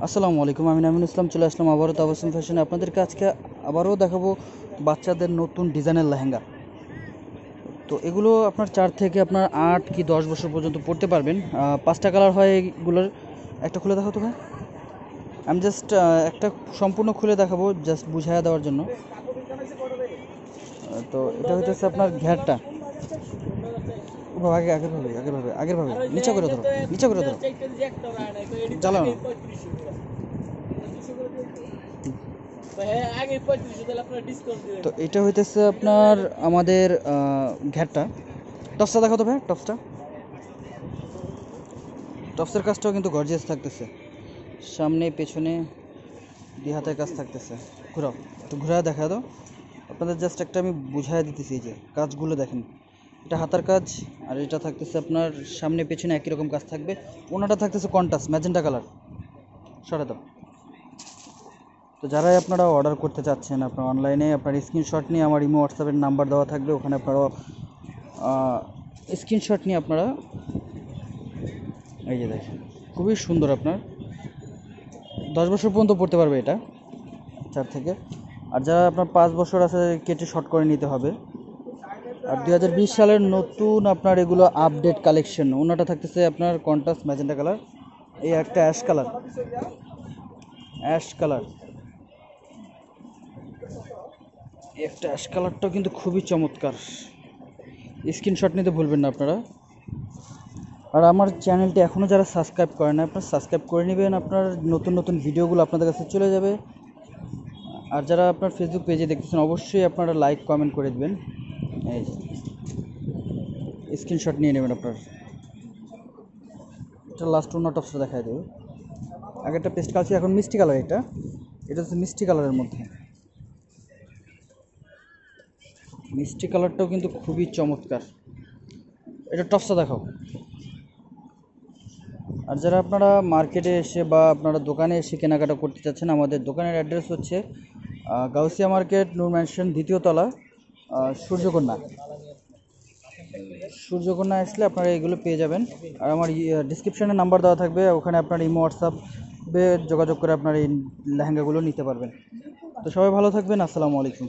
আসসালামু আলাইকুম, আমি নামিনুল ইসলাম চলে আসলাম আবারও তাবাসসুম ফ্যাশনে। আপনাদেরকে আজকে আবারও দেখাবো বাচ্চাদের নতুন ডিজাইনের লেহেঙ্গা। তো এগুলো আপনার 4 থেকে আপনার 8 কি 10 বছর পর্যন্ত পরতে পারবেন। 5টা কালার হয় এগুলোর। একটা খুলে দেখাও তো ভাই। আমি জাস্ট একটা সম্পূর্ণ খুলে দেখাবো, জাস্ট বুঝাইয়া দেওয়ার জন্য। তো এটা হচ্ছে আপনার ঘেরটা। আগের ভাবে নিচে করে ধরো, নিচে করে ধরো, চালাও না। তো এটা হইতেছে আপনার আমাদের ঘ্যাটটা। টপসটা দেখো তো ভাই, টপসের কাজটাও কিন্তু গর্জিয়াস থাকতেছে, সামনে পেছনে 2 হাতের কাজ থাকতেছে। ঘুরাও, একটু ঘুরায় দেখা দাও আপনাদের, জাস্ট একটা আমি বুঝাই দিতেছি। যে কাজগুলো দেখেন, এটা হাতার কাজ, আর এটা থাকতেছে আপনার সামনে পেছনে একই রকম কাজ থাকবে। ওনাটা থাকতেছে কন্ট্রাস্ট ম্যাজেন্টা কালার। সরে দাও। তো যারাই আপনারা অর্ডার করতে চাচ্ছেন, আপনার অনলাইনে আপনার স্ক্রিনশট নিয়ে আমার ইমো হোয়াটসঅ্যাপের নাম্বার দেওয়া থাকবে, ওখানে আপনারা স্ক্রিনশট নিয়ে আপনারা এই যে দেখেন, খুবই সুন্দর। আপনার 10 বছর পর্যন্ত পড়তে পারবে এটা, 4 থেকে। আর যারা আপনার 5 বছর আছে কেটে শর্ট করে নিতে হবে। আর 2020 সালের নতুন আপনার এগুলো আপডেট কালেকশন। ওনাটা থাকতেছে আপনার কন্ট্রাস্ট ম্যাজেন্টা কালার, এই একটা অ্যাশ কালার, একটা অ্যাশ কালারটাও কিন্তু খুবই চমৎকার। স্ক্রিনশট নিতে ভুলবেন না আপনারা। আর আমার চ্যানেলটি এখনও যারা সাবস্ক্রাইব করেন না, আপনারা সাবস্ক্রাইব করে নেবেন। আপনার নতুন নতুন ভিডিওগুলো আপনাদের কাছে চলে যাবে। আর যারা আপনার ফেসবুক পেজে দেখতেছেন, অবশ্যই আপনারা লাইক কমেন্ট করে দেবেন। এই স্ক্রিনশট নিয়ে নেবেন আপনার। এটা লাস্ট অন্য টপসটা দেখায় দেবে। আগেরটা পেস্ট কালার ছিল, এখন মিষ্টি কালার। এটা হচ্ছে মিষ্টি কালারের মধ্যে। মিষ্টি কালারটাও কিন্তু খুবই চমৎকার। এটা টপসটা দেখাও। আর যারা আপনারা মার্কেটে এসে বা আপনারা দোকানে এসে কেনাকাটা করতে চাচ্ছেন, আমাদের দোকানের অ্যাড্রেস হচ্ছে গাউসিয়া মার্কেট, নূর ম্যানশন, 2য় তলা, সূর্যকন্যা। আসলে আপনারা এগুলো পেয়ে যাবেন। আর আমার ডিসক্রিপশানে নাম্বার দেওয়া থাকবে, ওখানে আপনার ইমো হোয়াটসঅ্যাপে যোগাযোগ করে আপনার এই লেহেঙ্গাগুলো নিতে পারবেন। তো সবাই ভালো থাকবেন। আসসালামু আলাইকুম।